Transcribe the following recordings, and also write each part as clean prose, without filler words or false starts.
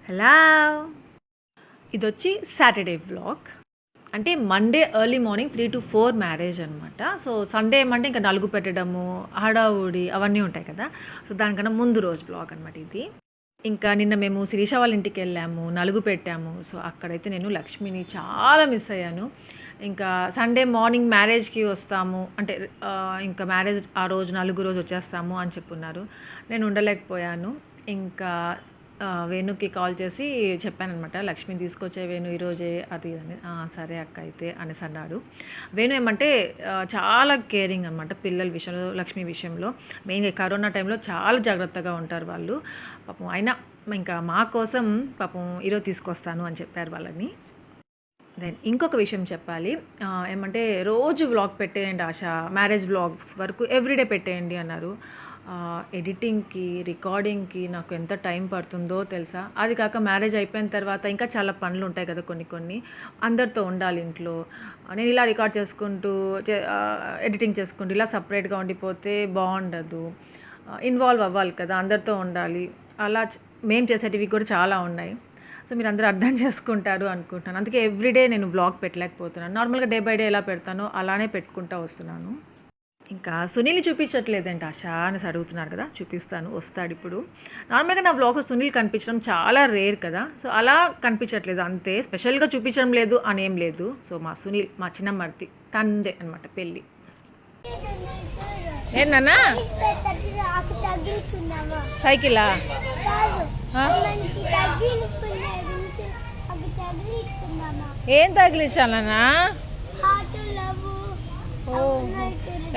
Hello, ఇదొచ్చి Saturday vlog. అంటే Monday early morning 3 to 4 marriage అనమాట. సో సండే ఏమంటే ఇంకా నలుగు పెట్టడము, హడావుడి అవన్నీ ఉంటాయి కదా. సో దానికన్నా ముందు రోజు వ్లాగ్ అనమాట ఇది. ఇంకా నిన్న మేము శిరీష వాళ్ళ ఇంటికి వెళ్ళాము, నలుగు పెట్టాము. సో అక్కడైతే నేను లక్ష్మిని చాలా మిస్ అయ్యాను. ఇంకా సండే మార్నింగ్ మ్యారేజ్కి వస్తాము అంటే ఇంకా మ్యారేజ్ ఆ రోజు నలుగు రోజు వచ్చేస్తాము అని చెప్పున్నారు. నేను ఉండలేకపోయాను. ఇంకా వేణుకి కాల్ చేసి చెప్పాననమాట, లక్ష్మిని తీసుకొచ్చే వేణు ఈరోజే అది అని. సరే అక్క అయితే అనేసి అన్నాడు. వేణు ఏమంటే చాలా కేరింగ్ అనమాట పిల్లల విషయంలో, లక్ష్మి విషయంలో. మెయిన్గా కరోనా టైంలో చాలా జాగ్రత్తగా ఉంటారు వాళ్ళు. పాపం అయినా ఇంకా మా కోసం పాపం ఈరోజు తీసుకొస్తాను అని చెప్పారు వాళ్ళని. దెన్ ఇంకొక విషయం చెప్పాలి. ఏమంటే రోజు వ్లాగ్ పెట్టేయండి ఆశ, మ్యారేజ్ వ్లాగ్స్ వరకు ఎవ్రీడే పెట్టేయండి అన్నారు. ఎడిటింగ్కి, రికార్డింగ్కి నాకు ఎంత టైం పడుతుందో తెలుసా. అది కాక మ్యారేజ్ అయిపోయిన తర్వాత ఇంకా చాలా పనులు ఉంటాయి కదా, కొన్ని అందరితో ఉండాలి ఇంట్లో. నేను ఇలా రికార్డ్ చేసుకుంటూ ఎడిటింగ్ చేసుకుంటూ ఇలా సపరేట్గా ఉండిపోతే బాగుండదు. ఇన్వాల్వ్ అవ్వాలి కదా, అందరితో ఉండాలి. అలా మేము చేసేటివి కూడా చాలా ఉన్నాయి. సో మీరు అందరూ అర్థం చేసుకుంటారు అనుకుంటున్నాను. అందుకే ఎవ్రీడే నేను వ్లాగ్ పెట్టలేకపోతున్నాను. నార్మల్గా డే బై డే ఎలా పెడతానో అలానే పెట్టుకుంటూ వస్తున్నాను. ఇంకా సునీల్ని చూపించట్లేదంటే ఆశ అనేసి అడుగుతున్నారు కదా, చూపిస్తాను, వస్తాడు ఇప్పుడు. నార్మల్గా నా వ్లాగ్లో సునీల్ కనిపించడం చాలా రేర్ కదా. సో అలా కనిపించట్లేదు అంతే, స్పెషల్గా చూపించడం లేదు అనేం లేదు. సో మా సునీల్, మా చిన్నమ్మర్తి, తందే అనమాట పెళ్ళి. ఏనా సైకిలా ఏం తగిలించాలన్నా?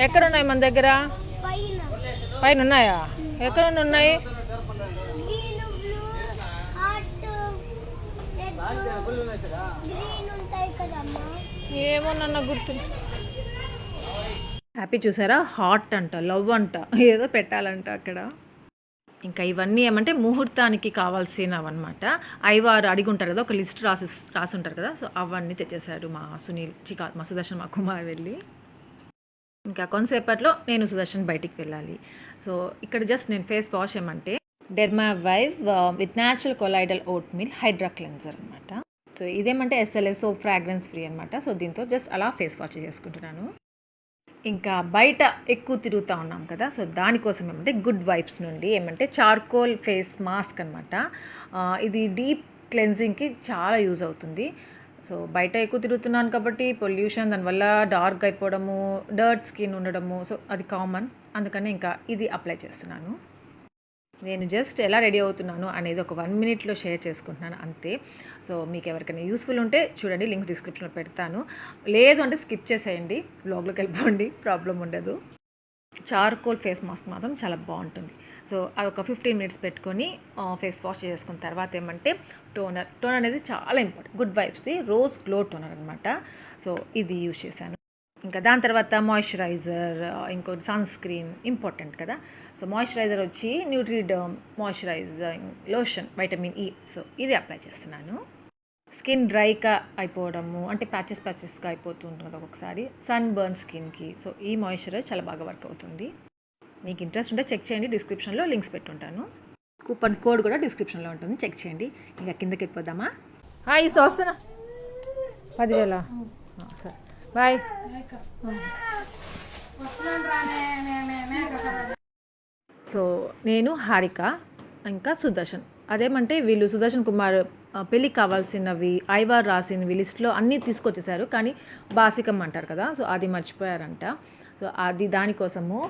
ఎక్కడ ఉన్నాయి మన దగ్గర? పైన ఉన్నాయా? ఎక్కడ ఉన్నాయి? ఏమో నన్న గుర్తు. హ్యాపీ చూసారా, హార్ట్ అంట, లవ్ అంట, ఏదో పెట్టాలంట అక్కడ. ఇంకా ఇవన్నీ ఏమంటే ముహూర్తానికి కావాల్సినవన్నమాట. అయ్యవారు అడిగి ఉంటారు కదా, ఒక లిస్ట్ రాసి ఉంటారు కదా. సో అవన్నీ తెచ్చేశారు మా సునీల్, మా సుదర్శన్, మా కుమార్ వెళ్ళి. ఇంకా కొంతసేపట్లో నేను సుదర్శన్ బయటికి వెళ్ళాలి. సో ఇక్కడ జస్ట్ నేను ఫేస్ వాష్ ఏమంటే derma vive with natural colloidal oat mild hydra cleanser అనమాట. సో ఇదేమంటే SLSO ఫ్రాగ్రెన్స్ ఫ్రీ అనమాట. సో దీంతో జస్ట్ అలా ఫేస్ వాష్ చేసుకుంటున్నాను. ఇంకా బయట ఎక్కువ తిరుగుతూ ఉన్నాం కదా, సో దానికోసం ఏమంటే గుడ్ వైబ్స్ నుండి ఏమంటే చార్కోల్ ఫేస్ మాస్క్ అనమాట. ఇది డీప్ క్లెన్జింగ్కి చాలా యూజ్ అవుతుంది. సో బయట ఎక్కువ తిరుగుతున్నాను కాబట్టి పొల్యూషన్, దానివల్ల డార్క్ అయిపోవడము, డర్ట్ స్కిన్ ఉండడము, సో అది కామన్. అందుకని ఇంకా ఇది అప్లై చేస్తున్నాను. నేను జస్ట్ ఎలా రెడీ అవుతున్నాను అనేది ఒక 1 minute షేర్ చేసుకుంటున్నాను అంతే. సో మీకు ఎవరికైనా యూస్ఫుల్ ఉంటే చూడండి, లింక్స్ డిస్క్రిప్షన్లో పెడతాను. లేదు అంటే స్కిప్ చేసేయండి, వ్లాగ్లోకి వెళ్ళిపోండి, ప్రాబ్లం ఉండదు. చార్కోల్ ఫేస్ మాస్క్ మాత్రం చాలా బాగుంటుంది. సో అది ఒక 15 minutes పెట్టుకొని ఫేస్ వాష్ చేసుకున్న తర్వాత ఏమంటే టోనర్ అనేది చాలా ఇంపార్టెంట్. గుడ్ వైబ్స్ది రోజ్ గ్లో టోనర్ అనమాట. సో ఇది యూజ్ చేశాను. ఇంకా దాని తర్వాత మాయిశ్చరైజర్, ఇంకోటి సన్ స్క్రీన్ ఇంపార్టెంట్ కదా. సో మాయిశ్చరైజర్ వచ్చి Nutriderm moisturising lotion vitamin E. So ఇది అప్లై చేస్తున్నాను. స్కిన్ డ్రైగా అయిపోవడము అంటే ప్యాచెస్గా అయిపోతూ ఉంటుంది ఒక్కొక్కసారి సన్ బర్న్ స్కిన్కి. సో ఈ మాయిశ్చరైజర్ చాలా బాగా వర్క్ అవుతుంది. మీకు ఇంట్రెస్ట్ ఉంటే చెక్ చేయండి, డిస్క్రిప్షన్లో లింక్స్ పెట్టుంటాను. కూపన్ కోడ్ కూడా డిస్క్రిప్షన్లో ఉంటుంది, చెక్ చేయండి. ఇంకా కిందకి వెళ్ళిపోదామా? ఇస్తూ వస్తున్నా 10,000. సరే బాయ్. సో నేను హారిక ఇంకా సుదర్శన్, అదేమంటే వీళ్ళు సుదర్శన్ కుమార్ పెళ్ళికి కావాల్సినవి ఐవార్ రాసినవి లిస్ట్లో అన్నీ తీసుకొచ్చేసారు, కానీ బాసికం అంటారు కదా, సో అది మర్చిపోయారంట. సో అది దానికోసము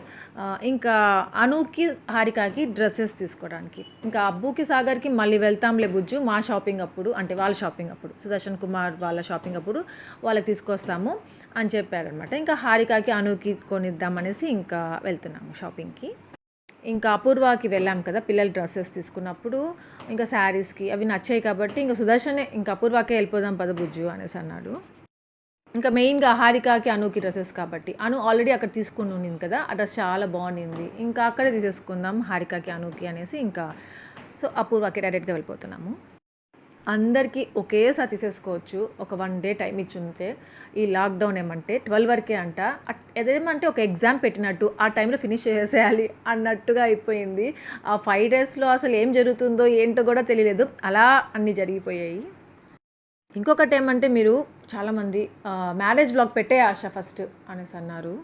ఇంకా అనుకి హారికకి డ్రెస్సెస్ తీసుకోవడానికి, ఇంకా అబ్బుకి సాగర్కి మళ్ళీ వెళ్తాంలే బుజ్జు మా షాపింగ్ అప్పుడు, అంటే వాళ్ళ షాపింగ్ అప్పుడు, సుదర్శన్ కుమార్ వాళ్ళ షాపింగ్ అప్పుడు వాళ్ళకి తీసుకొస్తాము అని చెప్పారనమాట. ఇంకా హారికకి అనుకి కొనిద్దామనేసి ఇంకా వెళ్తున్నాము షాపింగ్కి. ఇంకా అపూర్వకి వెళ్ళాం కదా పిల్లల డ్రెస్సెస్ తీసుకున్నప్పుడు, ఇంకా శారీస్కి అవి నచ్చాయి కాబట్టి ఇంకా సుదర్శనే ఇంకా అపూర్వకే వెళ్ళిపోదాం పద బుజ్జు అనేసి అన్నాడు. ఇంకా మెయిన్గా హారికకి అనుకి డ్రెస్సెస్ కాబట్టి అను ఆల్రెడీ అక్కడ తీసుకుని ఉన్నింది కదా, ఆ డ్రెస్ చాలా బాగుంది, ఇంకా అక్కడే తీసేసుకుందాం హారికకి అనుకి అనేసి ఇంకా సో అపూర్వకి డైరెక్ట్గా వెళ్ళిపోతున్నాము. అందరికీ ఒకేసారి తీసేసుకోవచ్చు ఒక 1 డే టైం ఇచ్చుంటే. ఈ లాక్‌డౌన్ ఏమంటే 12 వరకే అంట. అదేమంటే ఒక ఎగ్జామ్ పెట్టినట్టు ఆ టైంలో ఫినిష్ చేసేయాలి అన్నట్టుగా అయిపోయింది. ఆ 5 డేస్‌లో అసలు ఏం జరుగుతుందో ఏంటో కూడా తెలియలేదు. అలా అన్నీ జరిగిపోయాయి. ఇంకొకటేమంటే మీరు చాలామంది మ్యారేజ్ వ్లాగ్ ఆశ ఫస్ట్ అనేసి అన్నారు.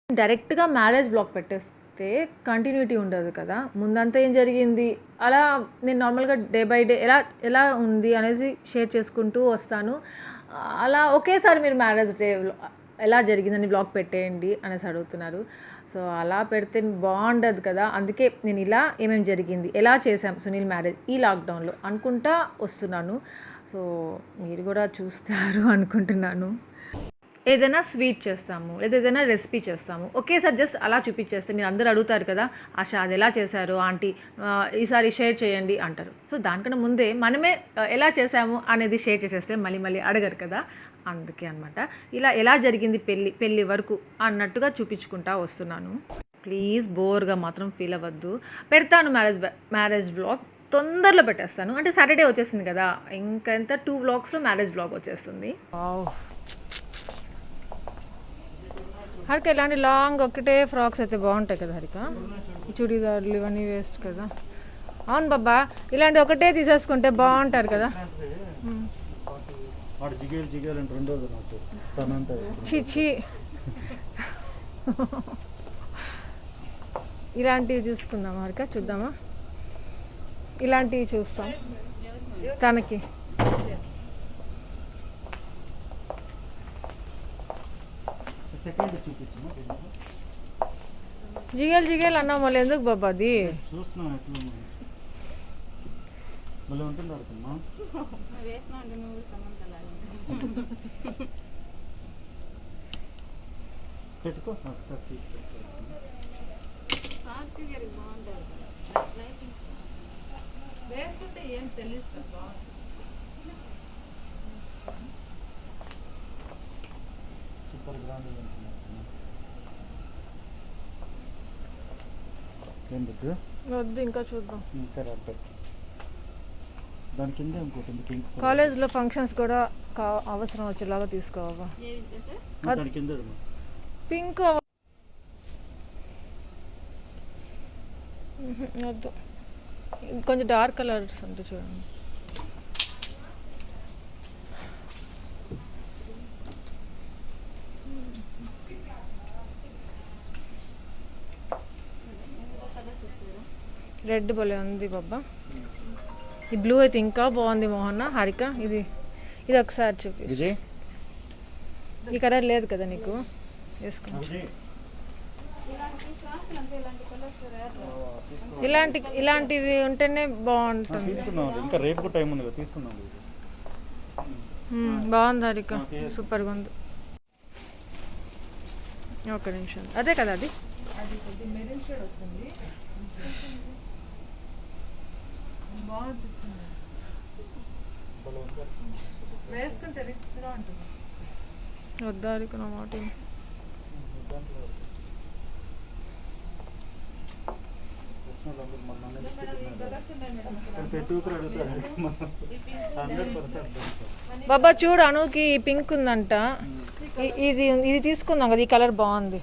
డైరెక్ట్‌గా మ్యారేజ్ వ్లాగ్ పెట్టేస్తే కంటిన్యూటీ ఉండదు కదా! ముందంతా ఏం జరిగింది, అలా నేను నార్మల్‌గా డే బై డే ఎలా ఎలా ఉంది అనేసి షేర్ చేసుకుంటూ వస్తాను. అలా ఒకేసారి మీరు మ్యారేజ్ డే ఎలా జరిగిందని వ్లాగ్ పెట్టేయండి అనేసి అడుగుతున్నారు. సో, అలా పెడితే బాగుండదు కదా! అందుకే నేను ఇలా ఏమేమి జరిగింది, ఎలా చేశాం సునీల్ మ్యారేజ్ ఈ లాక్‌డౌన్‌లో అనుకుంటా వస్తున్నాను. సో, మీరు కూడా చూస్తారు అనుకుంటున్నాను. ఏదైనా స్వీట్ చేస్తాము లేదా ఏదైనా రెసిపీ చేస్తాము, ఒకేసారి జస్ట్ అలా చూపించేస్తే మీరు అందరూ అడుగుతారు కదా, ఆశ అది ఎలా చేశారు ఆంటీ, ఈసారి షేర్ చేయండి అంటారు. సో దానికన్నా ముందే మనమే ఎలా చేసాము అనేది షేర్ చేసేస్తే మళ్ళీ మళ్ళీ అడగరు కదా, అందుకే అనమాట ఇలా ఎలా జరిగింది పెళ్ళి వరకు అన్నట్టుగా చూపించుకుంటా వస్తున్నాను. ప్లీజ్ బోర్గా మాత్రం ఫీల్ అవ్వద్దు. పెడతాను మ్యారేజ్ వ్లాగ్ తొందరలో పెట్టేస్తాను. అంటే సాటర్డే వచ్చేసింది కదా, ఇంకా ఎంత 2 వ్లాగ్స్లో మ్యారేజ్ వ్లాగ్ వచ్చేస్తుంది. హరిక ఇలాంటి లాంగ్ ఒకటే ఫ్రాక్స్ అయితే బాగుంటాయి కదా హరిక, ఈ చుడీదార్లు ఇవన్నీ వేస్ట్ కదా. అవును బాబా, ఇలాంటి ఒకటే తీసేసుకుంటే బాగుంటారు కదా. చిచి ఇలాంటివి చూసుకుందాం హరిక, చూద్దామా, ఇలాంటివి చూస్తాం తనకి. జిగేల్ అన్నా మళ్ళీ ఎందుకు బాబా అది పెట్టుకో వేసుకుంటే ఏం తెలుస్తుంది. సూపర్ గ్రాండ్ వద్దు, ఇంకా చూద్దాం. సరే అర్థం. దాని కింద ఇంకోటి పింక్, కాలేజ్లో ఫంక్షన్స్ కూడా అవసరం వచ్చేలాగా తీసుకోవా. దాని కింద పింక్ వద్దు, కొంచెం డార్క్ కలర్స్ అంటే చూడండి. రెడ్ భలే ఉంది బాబా. ఈ బ్లూ అయితే ఇంకా బాగుంది మోహన్న. హారిక ఇది ఒకసారి చూపి. ఈ కలర్ లేదు కదా నీకు, వేసుకుంటా. ఇలాంటివి ఉంటేనే బాగుంటుంది. ఇంకా రేపు టైం ఉంది కదా, తీసుకుందాం. బాగుంది హారిక, సూపర్గా ఉంది. ఒక నిమిషం, అదే కదా అది మెరూన్ షేడ్ వస్తుంది, వేసుకుంటే రిచ్గా ఉంటుంది. వద్దా హారిక నా మాట. బాబా చూడు, అనుకి పింక్ ఉందంట, ఇది తీసుకుందాం కదా, ఈ కలర్ బాగుంది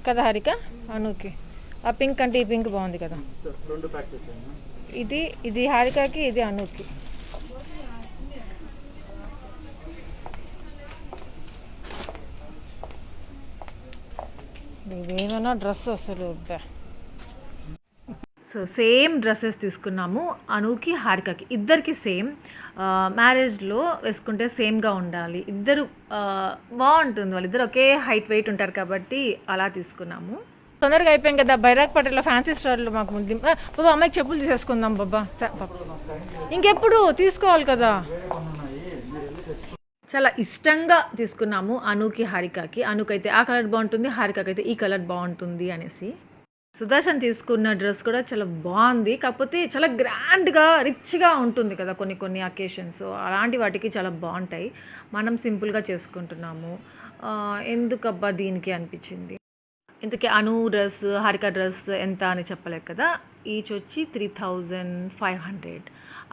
కదా హారిక. అనుకి ఆ పింక్ అంటే ఈ పింక్ బాగుంది కదా. ఇది హారికకి, ఇది అనుకి. ఇదేమన్నా డ్రెస్ అసలు. సో సేమ్ డ్రెస్సెస్ తీసుకున్నాము అనుకి హారికకి, ఇద్దరికి సేమ్. మ్యారేజ్లో వేసుకుంటే సేమ్గా ఉండాలి, ఇద్దరు బాగుంటుంది, వాళ్ళిద్దరు ఒకే హైట్ వెయిట్ ఉంటారు కాబట్టి అలా తీసుకున్నాము. తొందరగా అయిపోయాం కదా. బైరాగ్పేటలో ఫ్యాన్సీ స్టోర్లో మాకు ముందు బాబా అమ్మాయికి చెప్పులు తీసేసుకుందాం బాబా. ఇంకెప్పుడు తీసుకోవాలి కదా. చాలా ఇష్టంగా తీసుకున్నాము అనుకి హారికకి. అనుకైతే ఆ కలర్ బాగుంటుంది, హారికకి అయితే ఈ కలర్ బాగుంటుంది అనేసి. సుదర్శన్ తీసుకున్న డ్రెస్ కూడా చాలా బాగుంది, కాకపోతే చాలా గ్రాండ్గా రిచ్గా ఉంటుంది కదా కొన్ని అకేషన్స్, అలాంటి వాటికి చాలా బాగుంటాయి. మనం సింపుల్గా చేసుకుంటున్నాము, ఎందుకబ్బా దీనికి అనిపించింది. ఇంతకీ అను డ్రెస్, హారిక డ్రెస్ ఎంత అని చెప్పలేదు కదా. ఈచ్ వచ్చి 3500.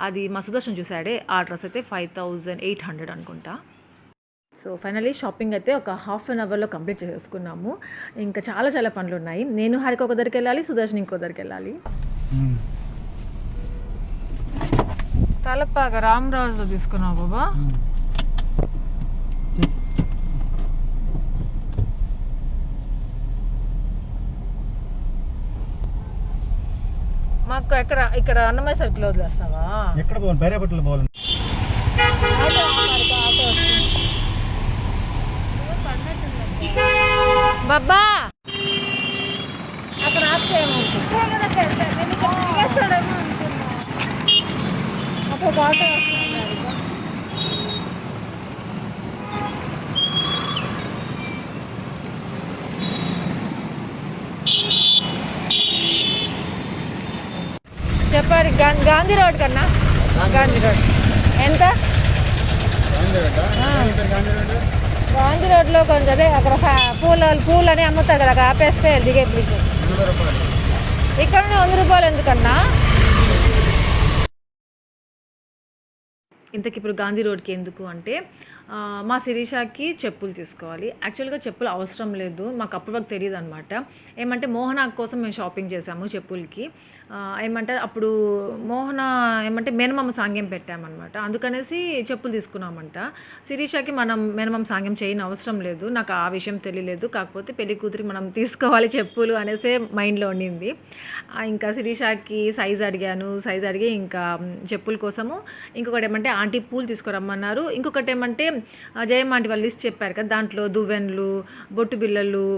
అది మా సుదర్శన్ చూసాడే, ఆ డ్రెస్ అయితే 5800 అనుకుంటా. సో ఫైనలీ షాపింగ్ అయితే ఒక హాఫ్ అన్ అవర్లో కంప్లీట్ చేసేసుకున్నాము. ఇంకా చాలా పనులు ఉన్నాయి. నేను హారిక ఒక దగ్గరికి వెళ్ళాలి, సుదర్శన్ ఇంకో దగ్గరికి వెళ్ళాలి. తలపాక రామరాజులో తీసుకున్నావు బాబా. మాకు ఇక్కడ అన్నమయ్య సర్కిల్ వదిలేస్తావా? ఎక్కడ పోవాలి? బైరాపట్ల పోవాలి. బాబా అక్కడ ఒక ఆటో చెప్పాలి. గాంధీ రోడ్ కన్నా గాంధీ రోడ్ ఎంత? గాంధీ రోడ్లో కొంచెం అదే అక్కడ పూలు అని అమ్ముతారు కదా, అక్కడ ఆపేస్తే దిగే బ్రిడ్జ్. ఇక్కడ 100 రూపాయలు ఎందుకన్నా? ఇంతకి ఇప్పుడు గాంధీ రోడ్కి ఎందుకు అంటే మా శిరీషకి చెప్పులు తీసుకోవాలి. యాక్చువల్గా చెప్పులు అవసరం లేదు, మాకు అప్పటి వరకు తెలియదు అనమాట. ఏమంటే మోహన కోసం మేము షాపింగ్ చేసాము చెప్పులకి. ఏమంటే అప్పుడు మోహన ఏమంటే మేనమామ సాంగ్యం పెట్టామన్నమాట, అందుకనేసి చెప్పులు తీసుకున్నామంట. శిరీషకి మనం మేనమామ సాంగ్యం చేయని అవసరం లేదు, నాకు ఆ విషయం తెలియలేదు. కాకపోతే పెళ్లి కూతురికి మనం తీసుకోవాలి చెప్పులు అనేసే మైండ్లో ఉండింది. ఇంకా శిరీషకి సైజ్ అడిగి ఇంకా చెప్పుల కోసము ఇంకొకటి ఏమంటే ఆంటీ పూలు తీసుకురమ్మన్నారు. ఇంకొకటి ఏమంటే జయమ్మ ఆంటీ వాళ్ళు లిస్ట్ చెప్పారు కదా, దాంట్లో దువ్వెన్లు, బొట్టు బిళ్ళలు,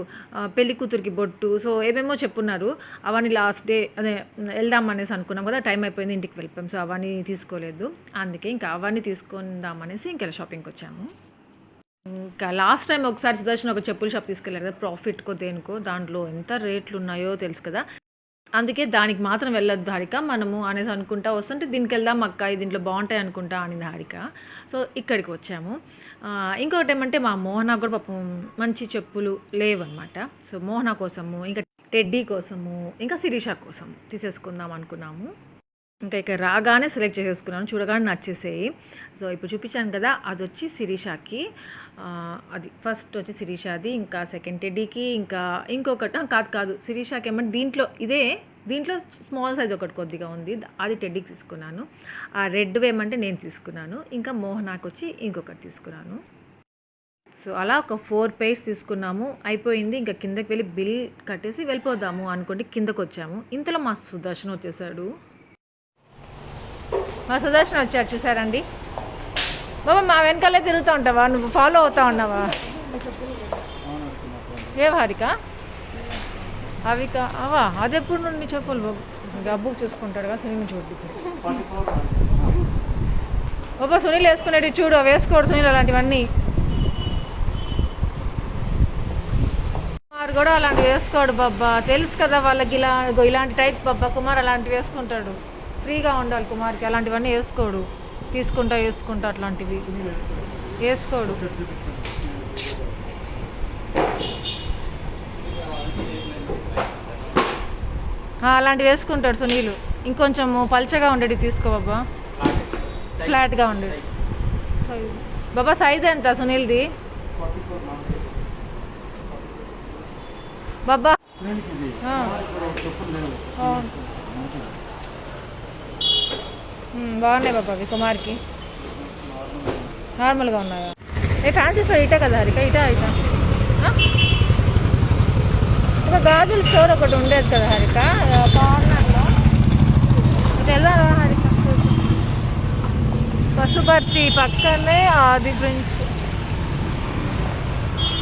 పెళ్లి కూతురికి బొట్టు, సో ఏమేమో చెప్పున్నారు. అవన్నీ లాస్ట్ డే అదే వెళ్దాం అనేసి అనుకున్నాం కదా, టైం అయిపోయింది, ఇంటికి వెళ్ళిపోయాం. సో అవన్నీ తీసుకోలేదు, అందుకే ఇంకా అవన్నీ తీసుకుందాం అనేసి ఇంకా షాపింగ్కి వచ్చాము. ఇంకా లాస్ట్ టైం ఒకసారి సుదర్శన్ ఒక చెప్పుల షాప్ తీసుకెళ్ళారు కదా, ప్రాఫిట్కో దేనికో, దాంట్లో ఎంత రేట్లు ఉన్నాయో తెలుసు కదా, అందుకే దానికి మాత్రం వెళ్ళొద్దు హారిక మనము అనేసి అనుకుంటా వస్తుంటే, దీనికి వెళ్దాం అక్క, దీంట్లో బాగుంటాయి అనుకుంటా అనింది హారిక. సో ఇక్కడికి వచ్చాము. ఇంకొకటి ఏమంటే మా మోహన కూడా పాపం మంచి చెప్పులు లేవన్నమాట. సో మోహన కోసము, ఇంకా టెడ్డీ కోసము, ఇంకా శిరీష కోసం తీసేసుకుందాం అనుకున్నాము. ఇంకా ఇక్కడ రాగానే సెలెక్ట్ చేసేసుకున్నాను, చూడగానే నచ్చేసేయి. సో ఇప్పుడు చూపించాను కదా, అది వచ్చి శిరీషకి, అది ఫస్ట్ వచ్చి శిరీషది, ఇంకా సెకండ్ టెడ్డీకి, ఇంకా ఇంకొకటి కాదు శిరీషకి ఏమంటే దీంట్లో స్మాల్ సైజ్ ఒకటి కొద్దిగా ఉంది, అది టెడ్డీకి తీసుకున్నాను. ఆ రెడ్ ఏమంటే నేను తీసుకున్నాను, ఇంకా మోహనాకి వచ్చి ఇంకొకటి తీసుకున్నాను. సో అలా ఒక 4 pairs తీసుకున్నాము, అయిపోయింది. ఇంకా కిందకి వెళ్ళి బిల్ కట్టేసి వెళ్ళిపోదాము అనుకుంటే కిందకు వచ్చాము. ఇంతలో మా సుదర్శన్ వచ్చేసాడు. చూసారండి బాబా, మా వెనకాలే తిరుగుతూ ఉంటావా, నువ్వు ఫాలో అవుతూ ఉన్నావా? ఏ హారిక అవిక అవా, అది ఎప్పుడు నుండి చెప్పులు బాబు గబ్బుకు చూసుకుంటాడు కదా, సునీల్ చూడు బాబా, సునీల్ వేసుకునేవి చూడు, వేసుకోడు సునీల్ అలాంటివన్నీ. కుమార్ కూడా అలాంటివి వేసుకోడు బాబా, తెలుసు కదా వాళ్ళకి, ఇలాంటి టైప్ బాబా కుమార్ అలాంటివి వేసుకుంటాడు. ఫ్రీగా ఉండాలి కుమార్కి, అలాంటివన్నీ వేసుకోడు, వేసుకుంటా అట్లాంటివి వేసుకోడు. అలాంటివి వేసుకుంటాడు సునీల్. ఇంకొంచెం పల్చగా ఉండేది తీసుకో బాబా, ఫ్లాట్గా ఉండేది. బాబా సైజ్ ఎంత సునీల్ది బాబా? బాగున్నాయి బాబా అవి కుమార్కి, నార్మల్గా ఉన్నాయా? ఫ్యాన్సీ స్టోర్ ఇటా కదా హరిక, ఇటా ఒక గాజుల స్టోర్ ఒకటి ఉండేది కదా హరిక కార్నర్లో, ఇటు వెళ్ళారా హరిక? పశుపతి పక్కనే ఆది ప్రిన్స్.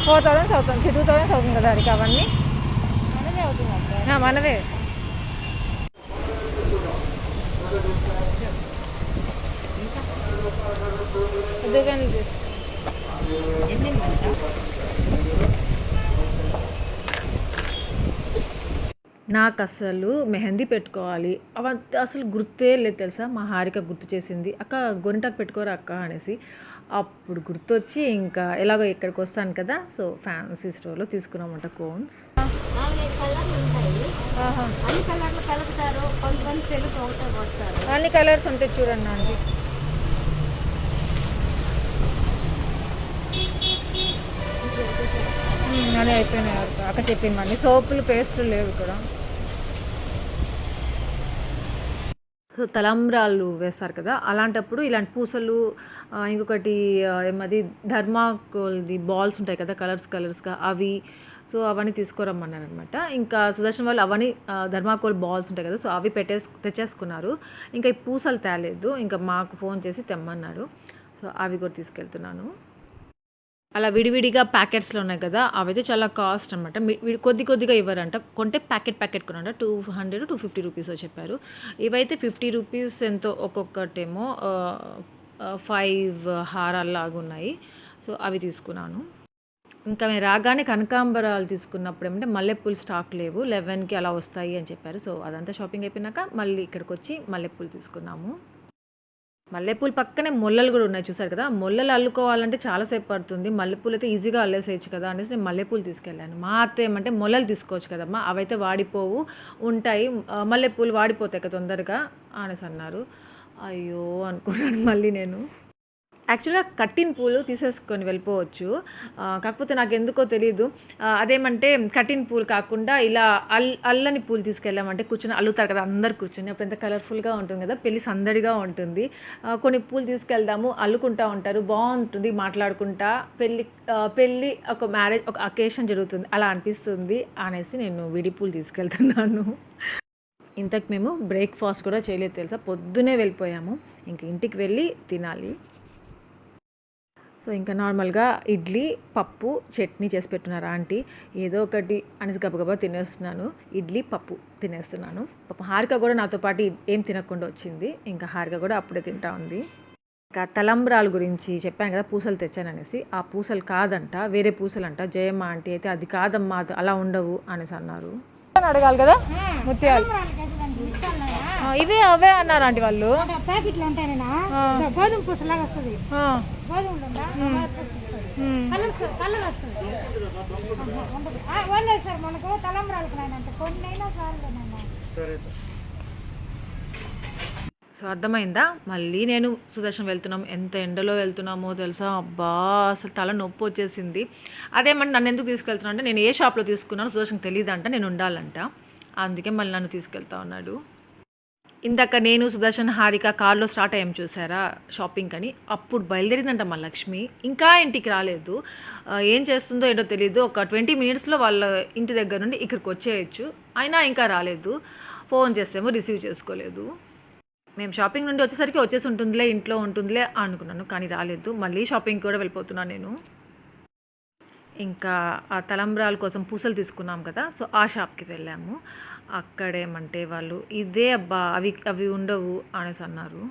4000 అవుతుంది, 2000 అవుతుంది కదా హరిక? అవన్నీ మనవే అవుతుంది, మనవే. దువ్వెనలు తీసుకో. నాకు అసలు మెహందీ పెట్టుకోవాలి అవంతా అసలు గుర్తే లేదు తెలుసా. మా హారిక గుర్తు చేసింది, అక్క గొనిటాకు పెట్టుకోరా అక్క అనేసి. అప్పుడు గుర్తొచ్చి ఇంకా ఎలాగో ఇక్కడికి వస్తాను కదా, సో ఫ్యాన్సీ స్టోర్లో తీసుకున్నామంట కోన్స్. ఆహా. అన్ని కలర్లు కలుపుతారు, కొంతమంది తెలుగు ఒకటే పోస్తారు. అన్ని కలర్స్ ఉంటాయి చూడండి ఆంటీ. అన్నీ అయిపోయినాయి అక్క చెప్పింది. మళ్ళీ సోపులు పేస్టులు లేవు ఇక్కడ. సో తలంబ్రాలు వేస్తారు కదా, అలాంటప్పుడు ఇలాంటి పూసలు, ఇంకొకటి ఏమది ధర్మాకోల్ది బాల్స్ ఉంటాయి కదా కలర్స్గా అవి. సో అవన్నీ తీసుకురమ్మన్నారు అనమాట. ఇంకా సుదర్శన్ వాళ్ళు అవన్నీ ధర్మాకోల్ బాల్స్ ఉంటాయి కదా, సో అవి తెచ్చేసుకున్నారు. ఇంకా ఈ పూసలు తేలేదు, ఇంకా మాకు ఫోన్ చేసి తెమ్మన్నారు. సో అవి కూడా తీసుకెళ్తున్నాను. అలా విడివిడిగా ప్యాకెట్స్లో ఉన్నాయి కదా, అవైతే చాలా కాస్ట్ అనమాట. కొద్దిగా ఇవ్వరంట, కొంటే ప్యాకెట్ కొనంట 200-250 రూపీస్ చెప్పారు. ఇవైతే 50 రూపీస్ ఎంతో ఒక్కొక్కటేమో 5 హారాల్లాగా ఉన్నాయి. సో అవి తీసుకున్నాను. ఇంకా మేము రాగానే కనకాంబరాలు తీసుకున్నప్పుడు ఏమంటే మల్లెపూలు స్టాక్ లేవు, 11కి అలా వస్తాయి అని చెప్పారు. సో అదంతా షాపింగ్ అయిపోయినాక మళ్ళీ ఇక్కడికి వచ్చి మల్లెపూలు తీసుకున్నాము. మల్లెపూలు పక్కనే మొల్లలు కూడా ఉన్నాయి చూసారు కదా. మొల్లలు అల్లుకోవాలంటే చాలాసేపు పడుతుంది, మల్లెపూలు అయితే ఈజీగా అల్లేసేయచ్చు కదా అనేసి నేను మల్లెపూలు తీసుకెళ్ళాను. మా అత్త ఏమంటే మొల్లలు తీసుకోవచ్చు కదమ్మా, అవైతే వాడిపోవు ఉంటాయి, మల్లెపూలు వాడిపోతాయి కదా తొందరగా అనేసి అన్నారు. అయ్యో అనుకున్నాను మళ్ళీ నేను. యాక్చువల్గా కట్టిన పూలు తీసేసుకొని వెళ్ళిపోవచ్చు, కాకపోతే నాకు ఎందుకో తెలీదు, అదేమంటే కట్టిన పూలు కాకుండా ఇలా అల్లని పూలు తీసుకెళ్ళామంటే కూర్చొని అల్లుతారు కదా అందరు కూర్చొని, అప్పుడు ఎంత కలర్ఫుల్గా ఉంటుంది కదా, పెళ్ళి సందడిగా ఉంటుంది. కొన్ని పూలు తీసుకెళ్దాము, అల్లుకుంటూ ఉంటారు, బాగుంటుంది, మాట్లాడుకుంటా పెళ్ళి ఒక మ్యారేజ్ ఒక అకేషన్ జరుగుతుంది అలా అనిపిస్తుంది అనేసి నేను విడి పూలు తీసుకెళ్తున్నాను. ఇంతకు మేము బ్రేక్ఫాస్ట్ కూడా చేయలేదు తెలుసా, పొద్దునే వెళ్ళిపోయాము. ఇంక ఇంటికి వెళ్ళి తినాలి. సో ఇంకా నార్మల్గా ఇడ్లీ, పప్పు, చట్నీ చేసి పెట్టున్నారు ఆంటీ. ఏదో ఒకటి అనేసి గబగబా తినేస్తున్నాను, ఇడ్లీ పప్పు తినేస్తున్నాను. పాపం హారిక కూడా నాతో పాటు ఏం తినకుండా వచ్చింది, ఇంకా హారిక కూడా అప్పుడే తింటా ఉంది. ఇంకా తలంబ్రాల గురించి చెప్పాను కదా, పూసలు తెచ్చాననేసి. ఆ పూసలు కాదంట, వేరే పూసలు అంట. జయమ్మ ఆంటీ అయితే అది కాదమ్మా, అలా ఉండవు అనేసి అన్నారు. అడగాలి కదా ముత్యాలు, ఇవే అవే అన్నారు ఆంటీ వాళ్ళు. ప్యాకెట్లు ఉంటాయినా గోధుమ పూసలాగా వస్తుంది, కలర్ వస్తుంది. సార్ మనకు తలంబ్రాలకు కొన్ని అయినా సార్. సో అర్థమైందా. మళ్ళీ నేను సుదర్శన్ వెళ్తున్నాం, ఎంత ఎండలో వెళ్తున్నామో తెలుసా, అబ్బా అసలు తల నొప్పి వచ్చేసింది. అదేమంటే నన్ను ఎందుకు తీసుకెళ్తున్నా అంటే, నేను ఏ షాప్లో తీసుకున్నాను సుదర్శన్కి తెలియదంట, నేను ఉండాలంట, అందుకే మళ్ళీ నన్ను తీసుకెళ్తా ఉన్నాడు. ఇందాక నేను సుదర్శన్ హారిక కార్లో స్టార్ట్ అయ్యాం చూసారా షాపింగ్ అని, అప్పుడు బయలుదేరిందంట మా లక్ష్మి, ఇంకా ఇంటికి రాలేదు. ఏం చేస్తుందో ఏంటో తెలియదు. ఒక 20 మినిట్స్లో వాళ్ళ ఇంటి దగ్గర నుండి ఇక్కడికి వచ్చేయచ్చు, అయినా ఇంకా రాలేదు. ఫోన్ చేస్తేమో రిసీవ్ చేసుకోలేదు. మేము షాపింగ్ నుండి వచ్చేసరికి వచ్చేసి ఉంటుందిలే, ఇంట్లో ఉంటుందిలే అనుకున్నాను, కానీ రాలేదు. మళ్ళీ షాపింగ్కి కూడా వెళ్ళిపోతున్నాను నేను. ఇంకా ఆ తలంబ్రాల కోసం పూసలు తీసుకున్నాం కదా, సో ఆ షాప్కి వెళ్ళాము. అక్కడేమంటే వాళ్ళు ఇదే అబ్బా అవి ఉండవు అనేసి అన్నారు.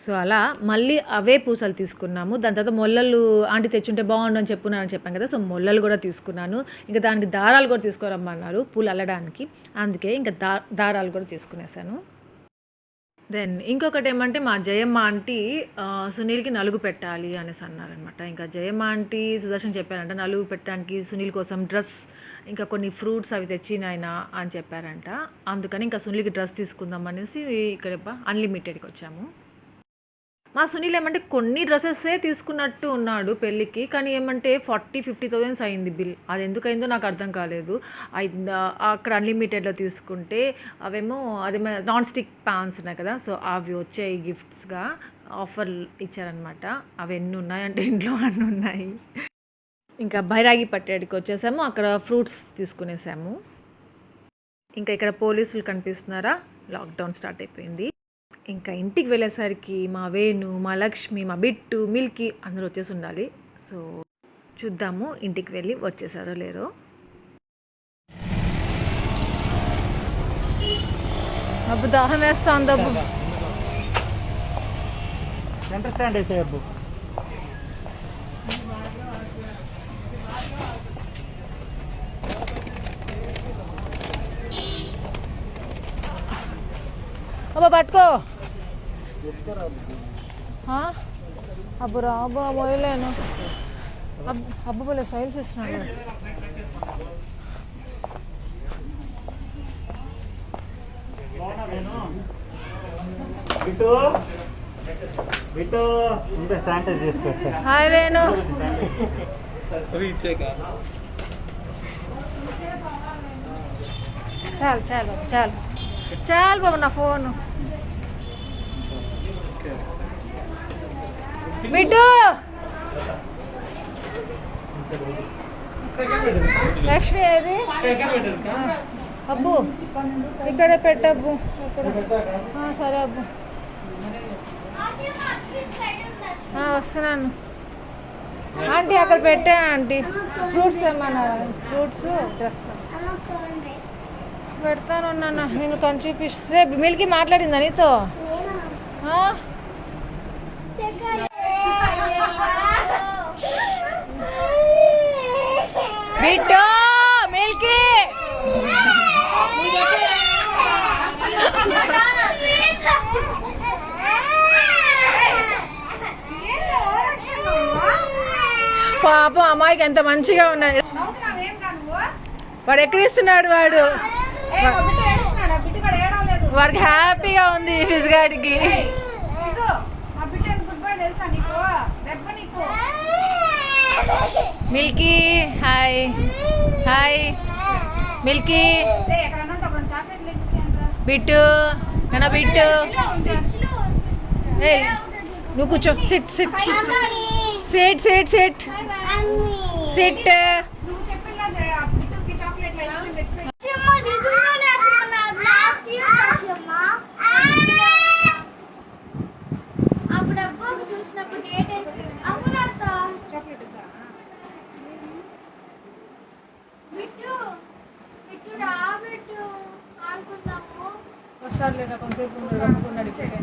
సో అలా మళ్ళీ అవే పూసలు తీసుకున్నాము. దాని తర్వాత మొల్లలు ఆంటీ తెచ్చుంటే బాగుండు అని చెప్పాను కదా, సో మొల్లలు కూడా తీసుకున్నాను. ఇంకా దానికి దారాలు కూడా తీసుకురమ్మన్నారు పూలు అల్లడానికి, అందుకే ఇంకా దారాలు కూడా తీసుకునేసాను. దెన్ ఇంకొకటి ఏమంటే మా జయమ్మ ఆంటీ సునీల్కి నలుగు పెట్టాలి అనేసి అన్నారనమాట. ఇంకా జయమ్మ ఆంటీ సుదర్శన్ చెప్పారంట నలుగు పెట్టడానికి సునీల్ కోసం డ్రెస్, ఇంకా కొన్ని ఫ్రూట్స్ అవి తెచ్చినాయన అని చెప్పారంట. అందుకని ఇంకా సునీల్కి డ్రెస్ తీసుకుందాం అనేసి ఇక్కడ అన్లిమిటెడ్కి వచ్చాము. మా సునీల్ ఏమంటే కొన్ని డ్రెస్సెసే తీసుకున్నట్టు ఉన్నాడు పెళ్ళికి, కానీ ఏమంటే 40-50,000 అయింది బిల్. అది ఎందుకైందో నాకు అర్థం కాలేదు. అక్కడ అన్లిమిటెడ్లో తీసుకుంటే అవేమో అదే నాన్ స్టిక్ పాన్స్ ఉన్నాయి కదా, సో అవి వచ్చాయి గిఫ్ట్స్గా, ఆఫర్ ఇచ్చారనమాట. అవి ఎన్ని ఉన్నాయంటే ఇంట్లో అన్నీ ఉన్నాయి. ఇంకా బైరాగి పట్టేడికి వచ్చేసాము, అక్కడ ఫ్రూట్స్ తీసుకునేసాము. ఇంకా ఇక్కడ పోలీసులు కనిపిస్తున్నారా, లాక్డౌన్ స్టార్ట్ అయిపోయింది. ఇంకా ఇంటికి వెళ్ళేసరికి మా వేణు, మా లక్ష్మి, మా బిట్టు, మిల్కీ అందరూ వచ్చేసి ఉండాలి. సో చూద్దాము ఇంటికి వెళ్ళి వచ్చేసారో లేరో. అబ్బు దాహం వేస్తా అందబ్బు. సెంటర్ స్టాండ్ వేసే అబ్బు. అబ్బా పట్టుకో. అబ్బురా అబ్బా పోయలేను. అబ్బు పోలే స్టైల్స్ ఇస్తున్నాడు. హాయ్ వేణు. చాలు చాలు చాలు చాలు బాబు నా ఫోన్. బిడ్డు లక్ష్మి ఏది? అబ్బు ఇక్కడ పెట్టబ్బు. సరే అబ్బు వస్తున్నాను. ఆంటీ అక్కడ పెట్టా ఆంటీ. ఫ్రూట్స్ ఏమన్నా? ఫ్రూట్స్ డ్రెస్ పెడతాను నాన్న. నేను కని చూపి. రేపు మిల్కి మాట్లాడిందా నీతో? బిడ్డో మిల్కీ పాపం అమ్మాయికి ఎంత మంచిగా ఉన్నాడు. వాడు ఎక్కిరిస్తున్నాడు. వాడికి హ్యాపీగా ఉంది ఫిజ్ గాడికి. Milky hi. Hi Milky. Bittu నా బిట్టు. నువ్వు కూర్చో. Sit sit sit sit sit sit. వస్తాడులే కొంతసేపు రమ్ముకున్నాడు. ఇప్పుడే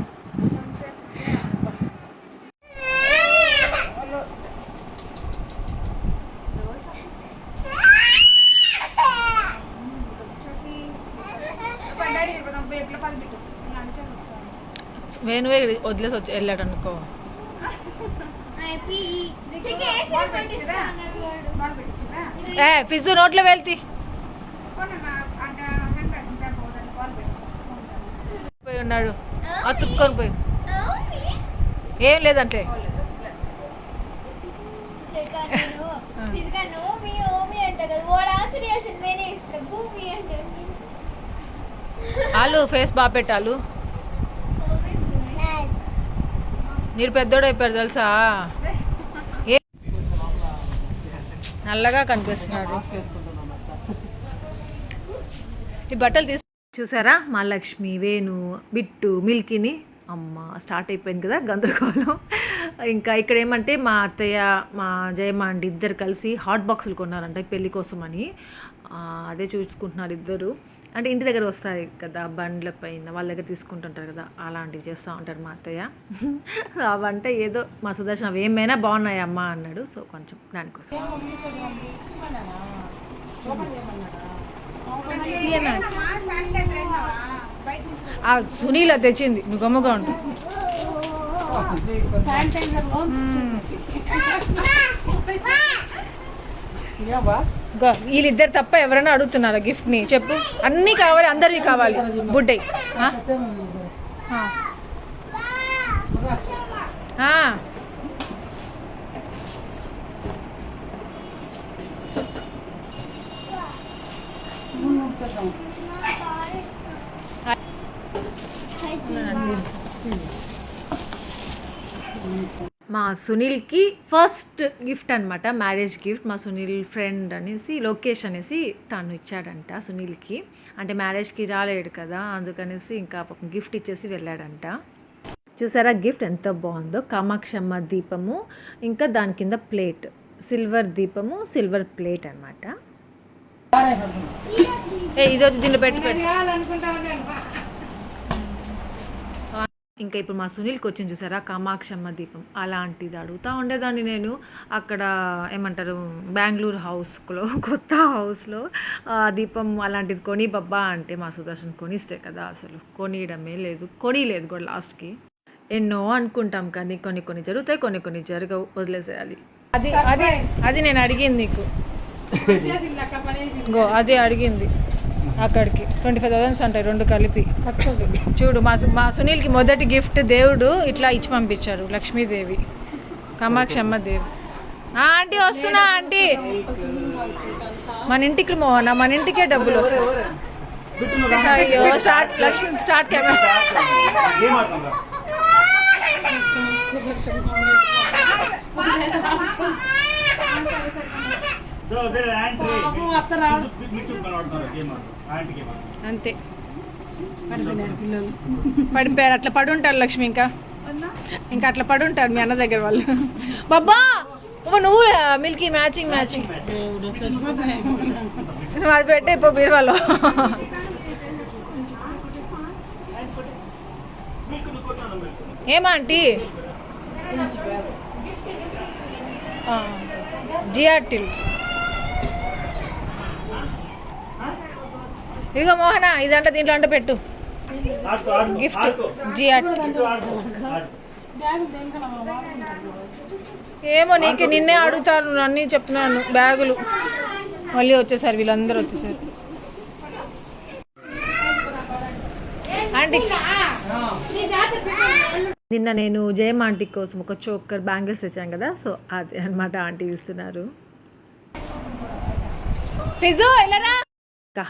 వేణువే వదిలేసి వచ్చి వెళ్ళాడు అనుకో. ఫిజు నోట్లో వెళ్తి పోయి ఉన్నాడు. అతుక్కొని పోయి ఏం లేదంటే వాళ్ళు ఫేస్ బాగా పెట్టాలు. మీరు పెద్దోడు అయిపోయారు తెలుసా. నల్లగా కనిపిస్తున్నాడు. ఈ బట్టలు తీసు చూసారా మా లక్ష్మి, వేణు, బిట్టు, మిల్కీని. అమ్మ స్టార్ట్ అయిపోయింది కదా గందరగోళం. ఇంకా ఇక్కడ ఏమంటే మా అత్తయ్య మా జయమ్మ అండి ఇద్దరు కలిసి హాట్ బాక్సులు కొన్నారంట పెళ్ళి కోసం అని. అదే చూసుకుంటున్నారు ఇద్దరు. అంటే ఇంటి దగ్గర వస్తాయి కదా బండ్ల పైన వాళ్ళ దగ్గర తీసుకుంటుంటారు కదా, అలాంటివి చేస్తూ ఉంటారు మా అత్తయ్య. అవంటే ఏదో మా సుదర్శన ఏమైనా బాగున్నాయి అమ్మ అన్నాడు. సో కొంచెం దానికోసం సునీల తెచ్చింది. నువ్వు గమ్మగా ఉండు. వీళ్ళిద్దరు తప్ప ఎవరైనా అడుగుతున్నారా గిఫ్ట్ని? చెప్పు. అన్నీ కావాలి, అందరివి కావాలి. బుడ్డై మా సునీల్కి ఫస్ట్ గిఫ్ట్ అనమాట, మ్యారేజ్ గిఫ్ట్. మా సునీల్ ఫ్రెండ్ అనేసి లోకేష్ అనేసి తను ఇచ్చాడంట సునీల్కి. అంటే మ్యారేజ్కి రాలేడు కదా అందుకనేసి ఇంకా పాపం గిఫ్ట్ ఇచ్చేసి వెళ్ళాడంట. చూసారా గిఫ్ట్ ఎంత బాగుందో. కామాక్షమ్మ దీపము, ఇంకా దాని కింద ప్లేట్, సిల్వర్ దీపము, సిల్వర్ ప్లేట్ అనమాట. ఇది వచ్చి దీన్ని పెట్టి ఇంకా ఇప్పుడు మా సునీల్కి వచ్చింది చూసారా కామాక్షమ్మ దీపం, అలాంటిది అడుగుతూ ఉండేదాన్ని నేను. అక్కడ ఏమంటారు బెంగళూరు హౌస్లో కొత్త హౌస్లో దీపం అలాంటిది కొని బబ్బా అంటే మా సుదర్శన్ కొనిస్తే కదా, అసలు కొనియడమే లేదు, కొనిలేదు కూడా లాస్ట్కి. ఎన్నో అనుకుంటాం కానీ కొన్ని కొన్ని జరుగుతాయి, కొన్ని కొన్ని జరగవు, వదిలేసేయాలి. అది అదే అది నేను అడిగింది నీకు, గో అదే అడిగింది అక్కడికి 25,000 అంటాయి 2 కలిపి. చూడు మా సునీల్కి మొదటి గిఫ్ట్ దేవుడు ఇట్లా ఇచ్చి పంపించారు, లక్ష్మీదేవి కామాక్షమ్మ దేవి. ఆంటీ వస్తున్నా ఆంటీ, మన ఇంటికి మోహన, మన ఇంటికే డబ్బులు వస్తాయి. అయ్యో స్టార్ట్ లక్ష్మి స్టార్ట్ కెమెరా. అంతే పడిపోయారు, అట్లా పడుంటారు లక్ష్మి, ఇంకా అట్లా పడుంటారు మీ అన్న దగ్గర వాళ్ళు. బాబా నువ్వు మిల్కీ మ్యాచింగ్ నువ్వు అది పెట్టే ఇప్పుడు బీరువాలో. ఏమా ఆంటీ జిఆర్టీలు ఇదిగో మోహన, ఇదంటే దీంట్లో అంటే పెట్టు గిఫ్ట్ జిఆర్టీ. ఏమో నీకు నిన్నే అడుగుతారు, అన్నీ చెప్తున్నాను. బ్యాగులు మళ్ళీ వచ్చేసారు, వీళ్ళందరూ వచ్చేసారు. ఆంటీ నిన్న నేను జయమ్మ ఆంటీ కోసం ఒక చోకర్ బ్యాంగిల్స్ తెచ్చాను కదా, సో అదే అనమాట ఆంటీ ఇస్తున్నారు.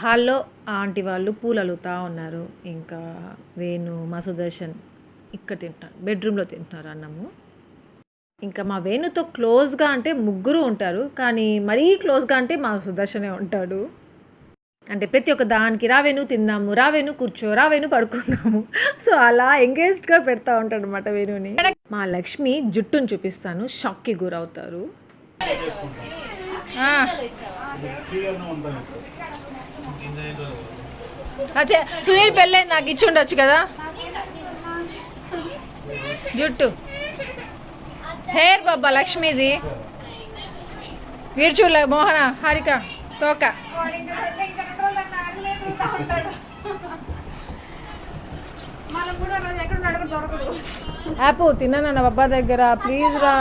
హాల్లో ఆంటీ వాళ్ళు పూలు అలుగుతూ ఉన్నారు. ఇంకా వేణు మా సుదర్శన్ ఇక్కడ తింటున్నారు, బెడ్రూమ్లో తింటున్నారు అన్నము. ఇంకా మా వేణుతో క్లోజ్గా అంటే ముగ్గురు ఉంటారు, కానీ మరీ క్లోజ్గా అంటే మా సుదర్శనే ఉంటాడు. అంటే ప్రతి ఒక్క దానికి రావేను తిందాము, రావేను కూర్చో, రావేను పడుకుందాము, సో అలా ఎంగేజ్డ్గా పెడతా ఉంటాడు అనమాట వేణుని. మా లక్ష్మి జుట్టును చూపిస్తాను, షాక్కి గురవుతారు. అచ్చే సునీల్ పెళ్ళే నాకు ఇచ్చి ఉండొచ్చు కదా జుట్టు, హెయిర్ బాబా లక్ష్మిది. వీడు చూడలే మోహన హారిక తోక. యాపు తిన్నానన్న బాబా దగ్గర, ప్లీజ్ రా.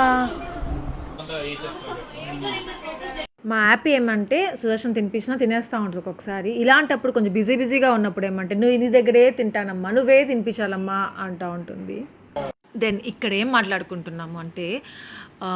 మా యాపీ ఏమంటే సుదర్శన్ తినిపించినా తినేస్తూ ఉంటుంది ఒక్కొక్కసారి. ఇలాంటప్పుడు కొంచెం బిజీగా ఉన్నప్పుడు ఏమంటే నువ్వు నీ దగ్గరే తింటానమ్మా, నువ్వే తినిపించాలమ్మా అంటూ ఉంటుంది. దెన్ ఇక్కడ ఏం మాట్లాడుకుంటున్నాము అంటే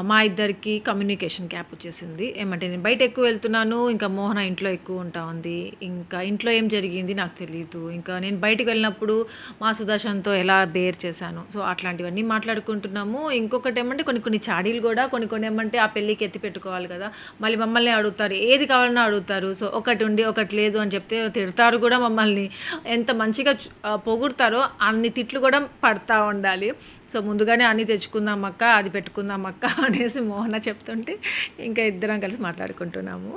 మా ఇద్దరికి కమ్యూనికేషన్ గ్యాప్ వచ్చేసింది. ఏమంటే నేను బయట ఎక్కువ వెళ్తున్నాను, ఇంకా మోహన ఇంట్లో ఎక్కువ ఉంటా ఉంది. ఇంకా ఇంట్లో ఏం జరిగింది నాకు తెలియదు. ఇంకా నేను బయటకు వెళ్ళినప్పుడు మా సుదర్శన్తో ఎలా బేర్ చేశాను, సో అట్లాంటివన్నీ మాట్లాడుకుంటున్నాము. ఇంకొకటి ఏమంటే కొన్ని చాడీలు కూడా కొన్ని ఏమంటే ఆ పెళ్ళికి ఎత్తి పెట్టుకోవాలి కదా, మళ్ళీ మమ్మల్ని అడుగుతారు, ఏది కావాలన్నా అడుగుతారు. సో ఒకటి ఉండి ఒకటి లేదు అని చెప్తే తిడతారు కూడా మమ్మల్ని. ఎంత మంచిగా పొగుడతారో అన్ని తిట్లు కూడా పడతా ఉండాలి. సో ముందుగానే అన్నీ తెచ్చుకుందాం అక్క, అది పెట్టుకుందాం అక్క అనేసి మోహన చెప్తుంటే ఇంకా ఇద్దరం కలిసి మాట్లాడుకుంటున్నాము.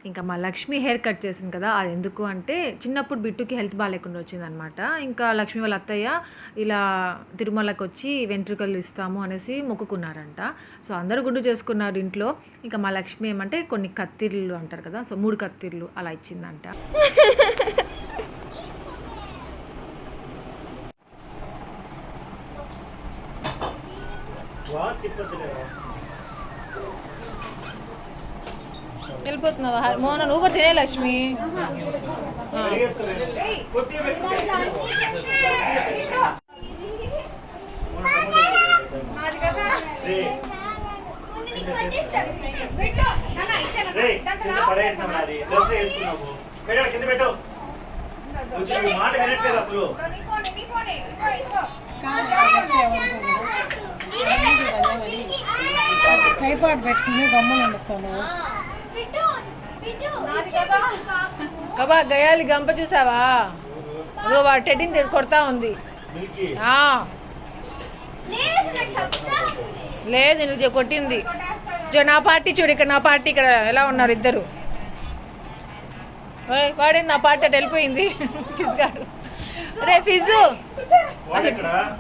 ఇంకా మా లక్ష్మి హెయిర్ కట్ చేసింది కదా, అది ఎందుకు అంటే చిన్నప్పుడు బిట్టుకి హెల్త్ బాగాలేకుండా వచ్చిందనమాట. ఇంకా లక్ష్మి వాళ్ళ అత్తయ్య ఇలా తిరుమలకి వచ్చి వెంట్రుకలు ఇస్తాము అనేసి మొక్కుకున్నారంట. సో అందరూ గుండు చేసుకున్నారు ఇంట్లో. ఇంకా మా లక్ష్మి ఏమంటే కొన్ని కత్తిర్లు అంటారు కదా, సో 3 కత్తిర్లు అలా ఇచ్చిందంట. వెళ్ళిపోతున్నావా మోహన? నువ్వు కూడా తినే లక్ష్మి. టైపాడ్ పెట్టుకుని గమ్ములు వండుతాను. బాబా గయాలి గంప చూసావా? అదో వాడు టెడ్డింగ్ కొడతా ఉంది. లేదు నువ్వు కొట్టింది. నా పార్టీ చూడు, ఇక్కడ నా పార్టీ ఇక్కడ ఎలా ఉన్నారు ఇద్దరు. వాడే నా పార్టీ అటు వెళ్ళిపోయింది. రే ఫిజు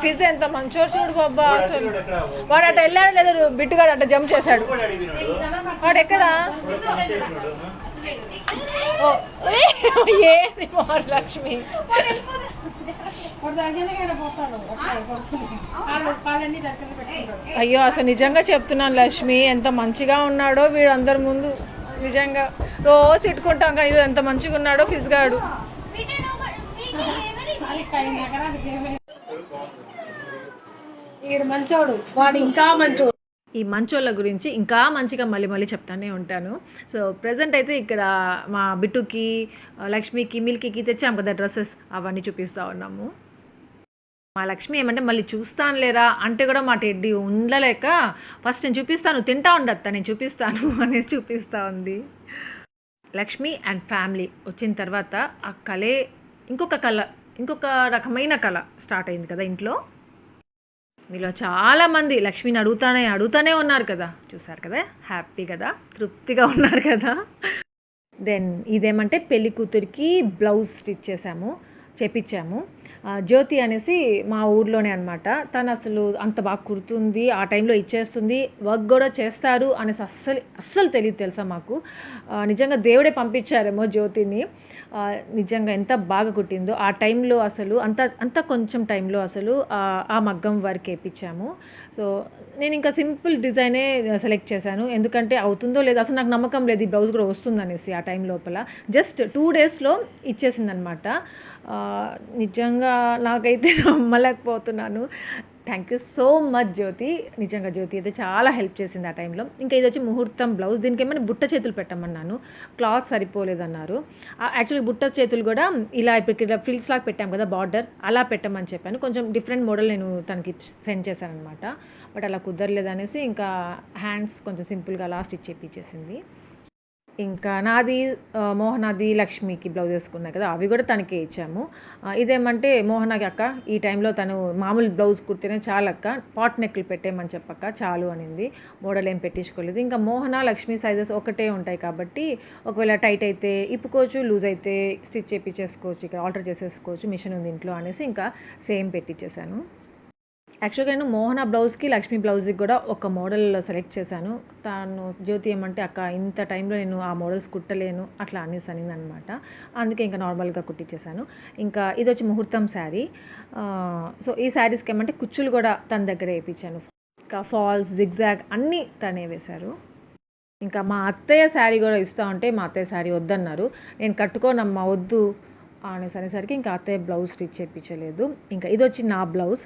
ఫిజు ఎంత మంచోడు చూడు బాబా అసలు. వాడు అట్ట వెళ్ళాడు లేదు, బిట్టుగాడు అట్ట జంప్ చేశాడు. వాడు ఎక్కడా? ఏంది మహాలక్ష్మి, అయ్యో అసలు నిజంగా చెప్తున్నాను లక్ష్మి, ఎంత మంచిగా ఉన్నాడో వీడు అందరి ముందు. నిజంగా రోజు తిట్టుకుంటాం కానీ ఇది ఎంత మంచిగా ఉన్నాడో ఫిజ్గాడు. మంచోడు, వాడు ఇంకా మంచోడు. ఈ మంచోళ్ళ గురించి ఇంకా మంచిగా మళ్ళీ మళ్ళీ చెప్తానే ఉంటాను. సో ప్రజెంట్ అయితే ఇక్కడ మా బిట్టుకి, లక్ష్మికి, మిల్కీకి తెచ్చాము కదా డ్రెస్సెస్, అవన్నీ చూపిస్తూ ఉన్నాము. మా లక్ష్మి ఏమంటే మళ్ళీ చూస్తాను లేరా అంటే కూడా మా టెడ్డీ ఉండలేక ఫస్ట్ నేను చూపిస్తాను, తింటా ఉండత్తా నేను చూపిస్తాను అనేసి చూపిస్తూ ఉంది. లక్ష్మి అండ్ ఫ్యామిలీ వచ్చిన తర్వాత ఆ కళే ఇంకొక రకమైన కళ స్టార్ట్ అయింది కదా ఇంట్లో. మీలో చాలామంది లక్ష్మిని అడుగుతానే ఉన్నారు కదా, చూసారు కదా, హ్యాపీ కదా, తృప్తిగా ఉన్నారు కదా. దెన్ ఇదేమంటే పెళ్లి కూతురికి బ్లౌజ్ స్టిచ్ చేపించాము. జ్యోతి అనేసి మా ఊర్లోనే అనమాట. తను అసలు అంత బాగా కుడుతుంది, ఆ టైంలో ఇచ్చేస్తుంది, వర్క్ కూడా చేస్తారు అనేసి అస్సలు తెలియదు తెలుసా మాకు. నిజంగా దేవుడే పంపించారేమో జ్యోతిని. నిజంగా ఎంత బాగా కుట్టిందో ఆ టైంలో, అసలు అంత కొంచెం టైంలో అసలు ఆ మగ్గం వర్క్ వేయించాము. సో నేను ఇంకా సింపుల్ డిజైనే సెలెక్ట్ చేశాను, ఎందుకంటే అవుతుందో లేదో అసలు నాకు నమ్మకం లేదు ఈ బ్లౌజ్ కూడా వస్తుందనేసి. ఆ టైం లోపల జస్ట్ 2 daysలో ఇచ్చేసిందనమాట. నిజంగా నాకైతే నమ్మలేకపోతున్నాను. థ్యాంక్ యూ సో మచ్ జ్యోతి. నిజంగా జ్యోతి అయితే చాలా హెల్ప్ చేసింది ఆ టైంలో. ఇంకా ఇది వచ్చి ముహూర్తం బ్లౌజ్. దీనికి ఏమైనా బుట్ట చేతులు పెట్టమన్నాను, క్లాత్ సరిపోలేదన్నారు. యాక్చువల్లీ బుట్ట చేతులు కూడా ఇలా ఇప్పుడు ఫ్రిల్స్ లాగా పెట్టాం కదా బార్డర్, అలా పెట్టమని చెప్పాను. కొంచెం డిఫరెంట్ మోడల్ నేను తనకి సెండ్ చేశాను అనమాట. బట్ అలా కుదరలేదు అనేసి ఇంకా హ్యాండ్స్ కొంచెం సింపుల్గా అలా స్టిచ్ చేయించేసింది. ఇంకా నాది, మోహనాది, లక్ష్మికి బ్లౌజ్ వేసుకున్నాయి కదా, అవి కూడా తనకే ఇచ్చాము. ఇదేమంటే మోహనాకి అక్క ఈ టైంలో తను మామూలు బ్లౌజ్ కుర్తీనే చాలు అక్క, పాట్ నెక్లు పెట్టేయమని చెప్పక్క చాలు అనింది. మోడల్ ఏం పెట్టించుకోలేదు. ఇంకా మోహన, లక్ష్మి సైజెస్ ఒకటే ఉంటాయి కాబట్టి ఒకవేళ టైట్ అయితే ఇప్పుకోవచ్చు, లూజ్ అయితే స్టిచ్ చేయించేసుకోవచ్చు, ఇక్కడ ఆల్టర్ చేసేసుకోవచ్చు, మిషన్ ఉంది ఇంట్లో అనేసి ఇంకా సేమ్ పెట్టించేసాను. యాక్చువల్గా నేను మోహన బ్లౌజ్కి, లక్ష్మీ బ్లౌజ్కి కూడా ఒక మోడల్ సెలెక్ట్ చేశాను. తను జ్యోతి ఏమంటే అక్క ఇంత టైంలో నేను ఆ మోడల్స్ కుట్టలేను అట్లా అనేసి అనింది అనమాట. అందుకే ఇంకా నార్మల్గా కుట్టించేసాను. ఇంకా ఇది వచ్చి ముహూర్తం శారీ. సో ఈ శారీస్కి ఏమంటే కుచ్చులు కూడా తన దగ్గర వేయించాను. ఇంకా ఫాల్స్, జిగ్జాగ్ అన్నీ తనే వేశారు. ఇంకా మా అత్తయ్య శారీ కూడా ఇస్తూ ఉంటే మా అత్తయ్య శారీ వద్దన్నారు. నేను కట్టుకోనమ్మా వద్దు అనేసరికి ఇంకా అత్తయ్య బ్లౌజ్ స్టిచ్ చేయించలేదు. ఇంకా ఇది వచ్చి నా బ్లౌజ్.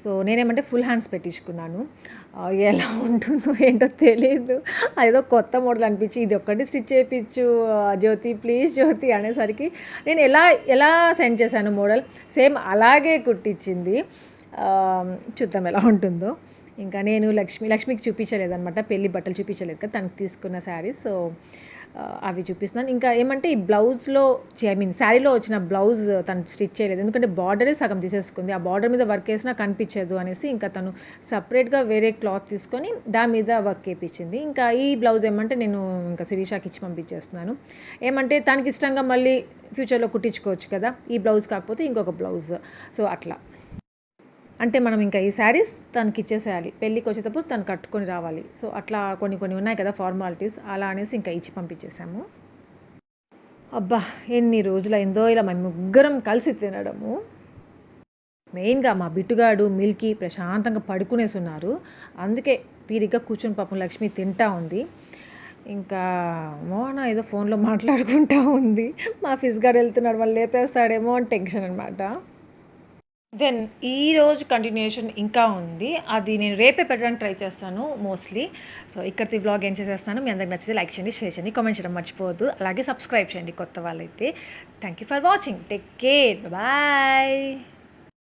సో నేనేమంటే ఫుల్ హ్యాండ్స్ పెట్టించుకున్నాను. ఎలా ఉంటుందో ఏంటో తెలియదు, అదేదో కొత్త మోడల్ అనిపించి ఇది ఒక్కటి స్టిచ్ చేయించు జ్యోతి ప్లీజ్ జ్యోతి అనేసరికి నేను ఎలా సెండ్ చేశాను మోడల్ సేమ్ అలాగే కుట్టించింది. చూద్దాం ఎలా ఉంటుందో. ఇంకా నేను లక్ష్మికి చూపించలేదన్నమాట, పెళ్లి బట్టలు చూపించలేదు కదా తనకు తీసుకున్న శారీస్. సో అవి చూపిస్తున్నాను. ఇంకా ఏమంటే ఈ బ్లౌజ్లో శారీలో వచ్చిన బ్లౌజ్ తను స్టిచ్ చేయలేదు, ఎందుకంటే బార్డరే సగం తీసేసుకుంది. ఆ బార్డర్ మీద వర్క్ వేసినా కనిపించదు అనేసి ఇంకా తను సపరేట్గా వేరే క్లాత్ తీసుకొని దాని మీద వర్క్ వేయించింది. ఇంకా ఈ బ్లౌజ్ ఏమంటే నేను ఇంకా శిరీషాకి ఇచ్చి పంపించేస్తున్నాను. ఏమంటే తనకి ఇష్టంగా మళ్ళీ ఫ్యూచర్లో కుట్టించుకోవచ్చు కదా, ఈ బ్లౌజ్ కాకపోతే ఇంకొక బ్లౌజ్. సో అట్లా అంటే మనం ఇంకా ఈ శారీస్ తనకి ఇచ్చేసేయాలి, పెళ్ళికి వచ్చేటప్పుడు తను కట్టుకొని రావాలి. సో అట్లా కొన్ని ఉన్నాయి కదా ఫార్మాలిటీస్, అలా అనేసి ఇంకా ఇచ్చి పంపించేసాము. అబ్బా ఎన్ని రోజులైందో ఇలా మేము ముగ్గురం కలిసి తినడము. మెయిన్గా మా బిట్టుగాడు, మిల్కీ ప్రశాంతంగా పడుకునేసి ఉన్నారు. అందుకే తీరిగ్గా కూర్చొని పాపం లక్ష్మి తింటా ఉంది. ఇంకా మోహన ఏదో ఫోన్లో మాట్లాడుకుంటా ఉంది. మా ఫిజ్గాడు వెళ్తున్నాడు, వాళ్ళు లేపేస్తాడేమో అని టెన్షన్ అనమాట. దెన్ ఈరోజు కంటిన్యూషన్ ఇంకా ఉంది, అది నేను రేపే పెట్టడానికి ట్రై చేస్తాను మోస్ట్లీ. సో ఇక్కడికి వ్లాగ్ ఏం చేసేస్తాను. మీ అందరికి నచ్చితే లైక్ చేయండి, షేర్ చేయండి, కామెంట్ చేయడం మర్చిపోవద్దు. అలాగే సబ్స్క్రైబ్ చేయండి కొత్త వాళ్ళైతే. Thank you for watching. Take care, bye.